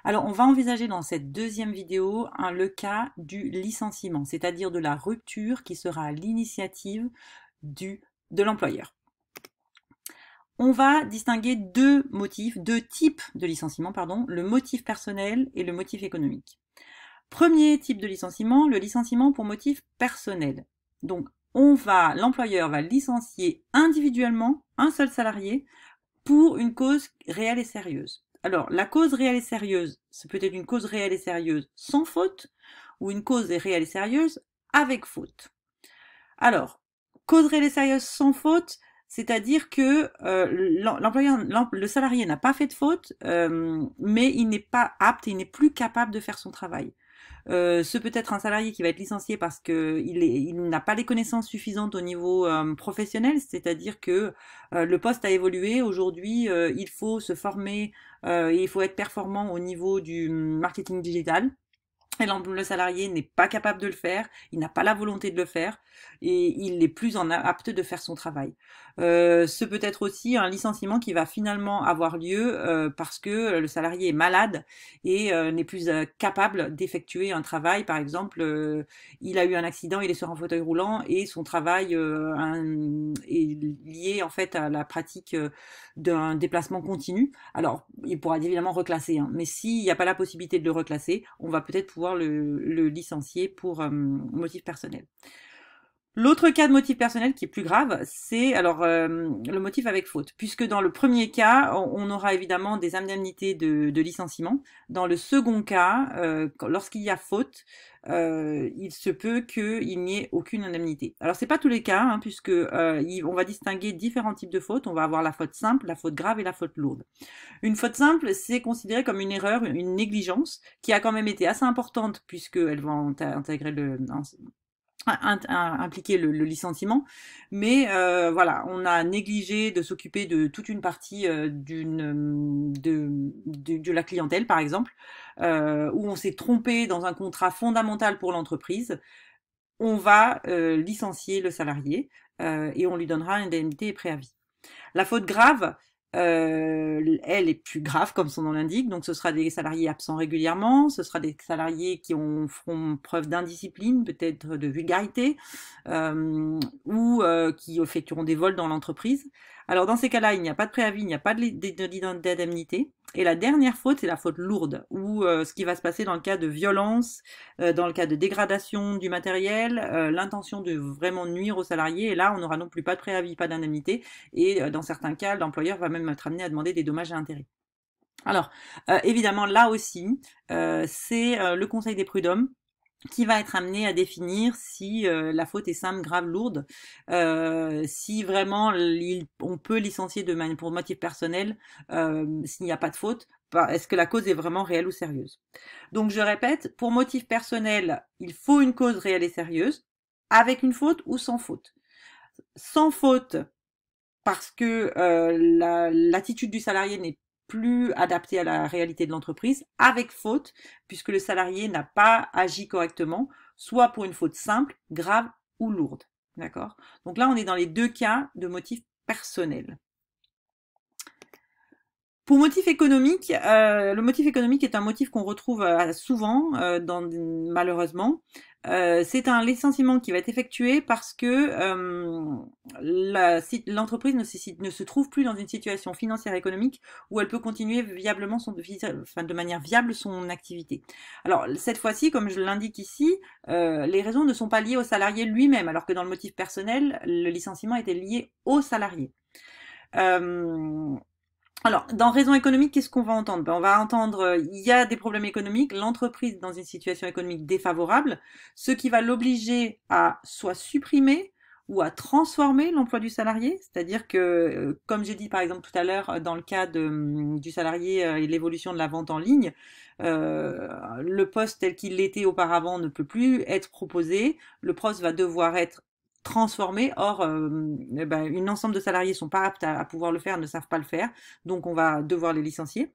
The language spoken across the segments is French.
Alors, on va envisager dans cette deuxième vidéo le cas du licenciement, c'est-à-dire de la rupture qui sera à l'initiative de l'employeur. On va distinguer deux types de licenciement, pardon, le motif personnel et le motif économique. Premier type de licenciement, le licenciement pour motif personnel. Donc, l'employeur va licencier individuellement un seul salarié pour une cause réelle et sérieuse. Alors, la cause réelle et sérieuse, c'est peut-être une cause réelle et sérieuse sans faute, ou une cause réelle et sérieuse avec faute. Alors, cause réelle et sérieuse sans faute, c'est-à-dire que le salarié n'a pas fait de faute, mais il n'est pas apte, il n'est plus capable de faire son travail. Ce peut être un salarié qui va être licencié parce qu'il n'a pas les connaissances suffisantes au niveau professionnel, c'est-à-dire que le poste a évolué. Aujourd'hui, il faut se former et il faut être performant au niveau du marketing digital. Et le salarié n'est pas capable de le faire, il n'a pas la volonté de le faire et il n'est plus apte de faire son travail. Ce peut être aussi un licenciement qui va finalement avoir lieu parce que le salarié est malade et n'est plus capable d'effectuer un travail. Par exemple, il a eu un accident, il est sur un fauteuil roulant et son travail est lié en fait à la pratique d'un déplacement continu. Alors, il pourra évidemment reclasser, hein, mais s'il n'y a pas la possibilité de le reclasser, on va peut-être pouvoir le licencier pour motif personnel. L'autre cas de motif personnel qui est plus grave, c'est le motif avec faute, puisque dans le premier cas, on aura évidemment des indemnités de licenciement. Dans le second cas, lorsqu'il y a faute, il se peut qu'il n'y ait aucune indemnité. Alors c'est pas tous les cas, hein, puisque on va distinguer différents types de fautes. On va avoir la faute simple, la faute grave et la faute lourde. Une faute simple, c'est considéré comme une erreur, une négligence, qui a quand même été assez importante, puisqu'elle va intégrer impliquer le licenciement, mais voilà, on a négligé de s'occuper de toute une partie de la clientèle, par exemple, où on s'est trompé dans un contrat fondamental pour l'entreprise. On va licencier le salarié et on lui donnera indemnité et préavis. La faute grave, elle est plus grave comme son nom l'indique, donc ce sera des salariés absents régulièrement, ce sera des salariés qui feront preuve d'indiscipline, peut-être de vulgarité, ou qui effectueront des vols dans l'entreprise. Alors dans ces cas-là, il n'y a pas de préavis, il n'y a pas d'indemnité. Et la dernière faute, c'est la faute lourde, ou ce qui va se passer dans le cas de violence, dans le cas de dégradation du matériel, l'intention de vraiment nuire aux salariés, et là on n'aura non plus pas de préavis, pas d'indemnité, et dans certains cas, l'employeur va même être amené à demander des dommages et intérêts. Alors, évidemment, là aussi, c'est le Conseil des prud'hommes qui va être amené à définir si la faute est simple, grave, lourde, si vraiment on peut licencier pour motif personnel s'il n'y a pas de faute, est-ce que la cause est vraiment réelle ou sérieuse. Donc je répète, pour motif personnel, il faut une cause réelle et sérieuse, avec une faute ou sans faute. Sans faute, parce que l'attitude du salarié n'est plus adaptée à la réalité de l'entreprise, avec faute, puisque le salarié n'a pas agi correctement, soit pour une faute simple, grave ou lourde. D'accord? Donc là, on est dans les deux cas de motif personnel. Pour motif économique, le motif économique est un motif qu'on retrouve souvent, malheureusement. C'est un licenciement qui va être effectué parce que l'entreprise ne se trouve plus dans une situation financière et économique où elle peut continuer de manière viable son activité. Alors cette fois-ci, comme je l'indique ici, les raisons ne sont pas liées au salarié lui-même, alors que dans le motif personnel, le licenciement était lié au salarié. Alors, dans raison économique, qu'est-ce qu'on va entendre? On va entendre, il y a des problèmes économiques, l'entreprise est dans une situation économique défavorable, ce qui va l'obliger à soit supprimer ou à transformer l'emploi du salarié, c'est-à-dire que, comme j'ai dit par exemple tout à l'heure, dans le cas du salarié et l'évolution de la vente en ligne, le poste tel qu'il l'était auparavant ne peut plus être proposé, le poste va devoir être transformé. Or, un ensemble de salariés sont pas aptes à pouvoir le faire, ne savent pas le faire, donc on va devoir les licencier.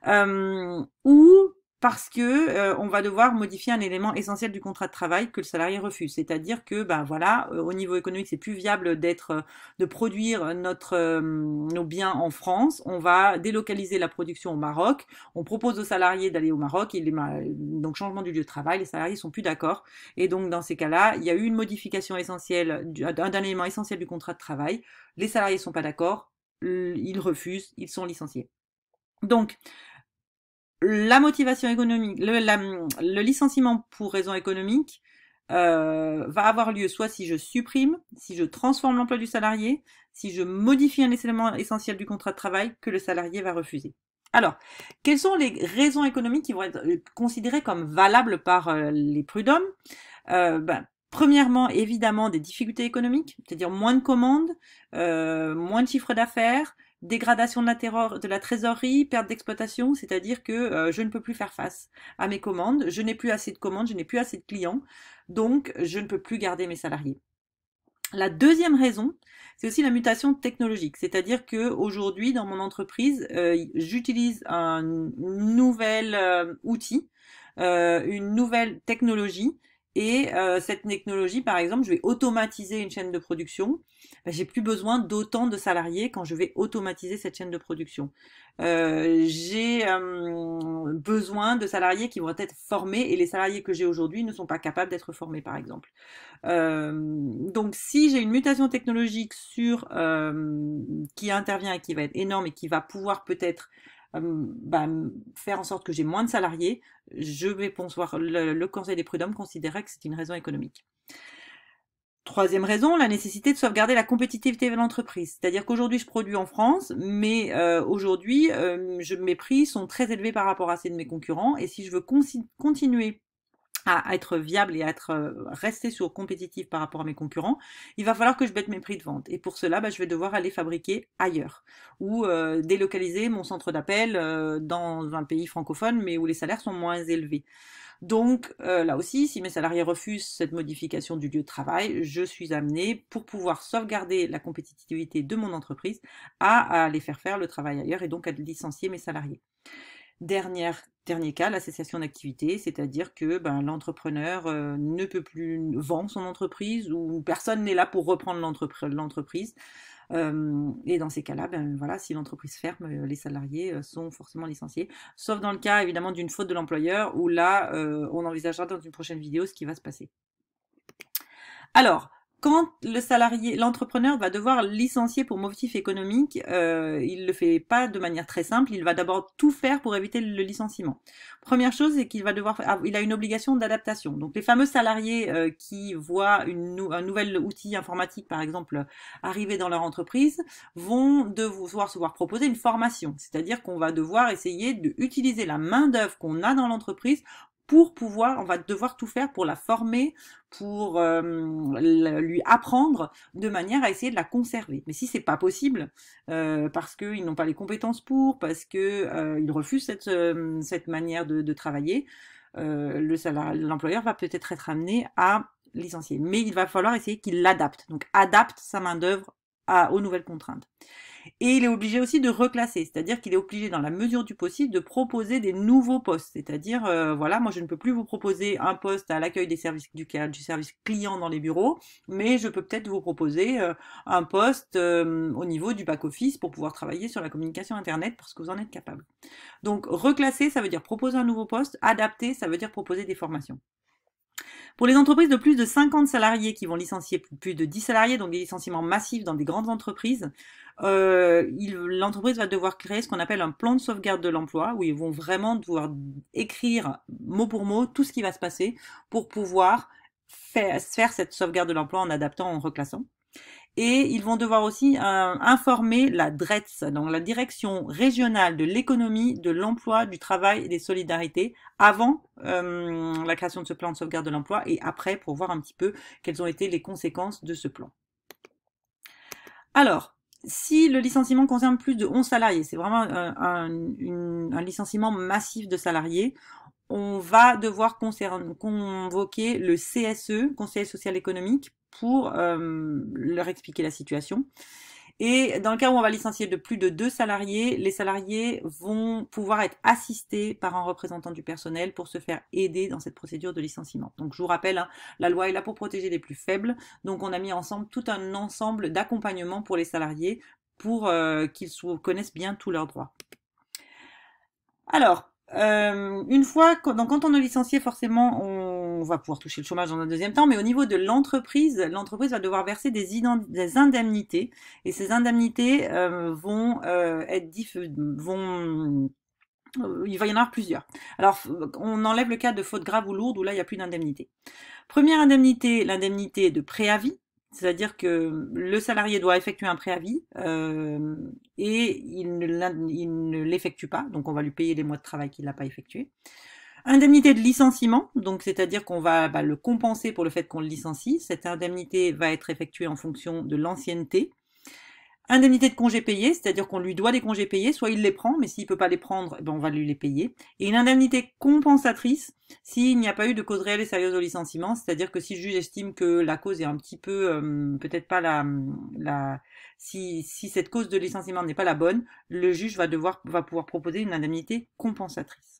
Ou parce que on va devoir modifier un élément essentiel du contrat de travail que le salarié refuse. C'est-à-dire que ben voilà, au niveau économique, c'est plus viable de produire nos biens en France. On va délocaliser la production au Maroc. On propose aux salariés d'aller au Maroc. Donc changement du lieu de travail, les salariés sont plus d'accord. Et donc dans ces cas-là, il y a eu une modification essentielle d'un élément essentiel du contrat de travail. Les salariés sont pas d'accord, ils refusent, ils sont licenciés. Donc la motivation économique, le licenciement pour raison économique va avoir lieu soit si je supprime, si je transforme l'emploi du salarié, si je modifie un élément essentiel du contrat de travail que le salarié va refuser. Alors, quelles sont les raisons économiques qui vont être considérées comme valables par les prud'hommes? Premièrement, évidemment, des difficultés économiques, c'est-à-dire moins de commandes, moins de chiffre d'affaires, dégradation de la trésorerie, perte d'exploitation, c'est-à-dire que je ne peux plus faire face à mes commandes, je n'ai plus assez de commandes, je n'ai plus assez de clients, donc je ne peux plus garder mes salariés. La deuxième raison, c'est aussi la mutation technologique, c'est-à-dire que aujourd'hui dans mon entreprise, j'utilise un nouvel outil, une nouvelle technologie. Et cette technologie, par exemple, je vais automatiser une chaîne de production. J'ai plus besoin d'autant de salariés quand je vais automatiser cette chaîne de production. J'ai besoin de salariés qui vont être formés et les salariés que j'ai aujourd'hui ne sont pas capables d'être formés, par exemple. Donc, si j'ai une mutation technologique qui intervient et qui va être énorme et qui va pouvoir peut-être faire en sorte que j'ai moins de salariés, je vais penser, le Conseil des prud'hommes considérait que c'est une raison économique. Troisième raison, la nécessité de sauvegarder la compétitivité de l'entreprise. C'est-à-dire qu'aujourd'hui, je produis en France, mais aujourd'hui, mes prix sont très élevés par rapport à ceux de mes concurrents. Et si je veux continuer à être viable et à rester sur compétitif par rapport à mes concurrents, il va falloir que je baisse mes prix de vente. Et pour cela, je vais devoir aller fabriquer ailleurs ou délocaliser mon centre d'appel dans un pays francophone, mais où les salaires sont moins élevés. Donc là aussi, si mes salariés refusent cette modification du lieu de travail, je suis amenée, pour pouvoir sauvegarder la compétitivité de mon entreprise, à aller faire le travail ailleurs et donc à licencier mes salariés. Dernier cas, la cessation d'activité, c'est-à-dire que l'entrepreneur ne peut plus vendre son entreprise ou personne n'est là pour reprendre l'entreprise. Et dans ces cas-là, voilà, si l'entreprise ferme, les salariés sont forcément licenciés. Sauf dans le cas évidemment d'une faute de l'employeur où là, on envisagera dans une prochaine vidéo ce qui va se passer. Alors, quand l'entrepreneur va devoir licencier pour motif économique, il le fait pas de manière très simple. Il va d'abord tout faire pour éviter le licenciement. Première chose, c'est qu'il il a une obligation d'adaptation. Donc, les fameux salariés qui voient un nouvel outil informatique, par exemple, arriver dans leur entreprise, vont devoir se voir proposer une formation. C'est-à-dire qu'on va devoir essayer d'utiliser la main-d'œuvre qu'on a dans l'entreprise on va devoir tout faire pour la former, pour lui apprendre de manière à essayer de la conserver. Mais si c'est pas possible, parce qu'ils n'ont pas les compétences parce qu'ils refusent cette manière de travailler, l'employeur va peut-être être amené à licencier. Mais il va falloir essayer qu'il l'adapte. Donc adapte sa main-d'œuvre aux nouvelles contraintes. Et il est obligé aussi de reclasser, c'est-à-dire qu'il est obligé dans la mesure du possible de proposer des nouveaux postes, c'est-à-dire voilà, moi je ne peux plus vous proposer un poste à l'accueil du service client dans les bureaux, mais je peux peut-être vous proposer un poste au niveau du back-office pour pouvoir travailler sur la communication internet parce que vous en êtes capable. Donc reclasser, ça veut dire proposer un nouveau poste, adapter, ça veut dire proposer des formations. Pour les entreprises de plus de 50 salariés qui vont licencier plus de 10 salariés, donc des licenciements massifs dans des grandes entreprises, l'entreprise va devoir créer ce qu'on appelle un plan de sauvegarde de l'emploi, où ils vont vraiment devoir écrire mot pour mot tout ce qui va se passer pour pouvoir faire cette sauvegarde de l'emploi en adaptant, en reclassant. Et ils vont devoir aussi informer la DRETS, donc la Direction régionale de l'économie, de l'emploi, du travail et des solidarités, avant la création de ce plan de sauvegarde de l'emploi et après pour voir un petit peu quelles ont été les conséquences de ce plan. Alors, si le licenciement concerne plus de 11 salariés, c'est vraiment un licenciement massif de salariés, on va devoir convoquer le CSE, Conseil social économique, pour leur expliquer la situation. Et dans le cas où on va licencier de plus de 2 salariés, les salariés vont pouvoir être assistés par un représentant du personnel pour se faire aider dans cette procédure de licenciement. Donc je vous rappelle, hein, la loi est là pour protéger les plus faibles, donc on a mis ensemble tout un ensemble d'accompagnement pour les salariés pour qu'ils connaissent bien tous leurs droits. Alors, une fois, donc quand on est licencié, forcément, on va pouvoir toucher le chômage dans un deuxième temps, mais au niveau de l'entreprise, l'entreprise va devoir verser des indemnités, et ces indemnités vont il va y en avoir plusieurs. Alors, on enlève le cas de faute grave ou lourde où là, il n'y a plus d'indemnité. Première indemnité, l'indemnité de préavis. C'est-à-dire que le salarié doit effectuer un préavis et il ne l'effectue pas, donc on va lui payer les mois de travail qu'il n'a pas effectué. Indemnité de licenciement, donc c'est-à-dire qu'on va le compenser pour le fait qu'on le licencie. Cette indemnité va être effectuée en fonction de l'ancienneté. Indemnité de congés payés, c'est-à-dire qu'on lui doit des congés payés, soit il les prend, mais s'il peut pas les prendre, ben on va lui les payer. Et une indemnité compensatrice, s'il n'y a pas eu de cause réelle et sérieuse au licenciement, c'est-à-dire que si le juge estime que la cause est un petit peu, peut-être pas si cette cause de licenciement n'est pas la bonne, le juge va pouvoir proposer une indemnité compensatrice.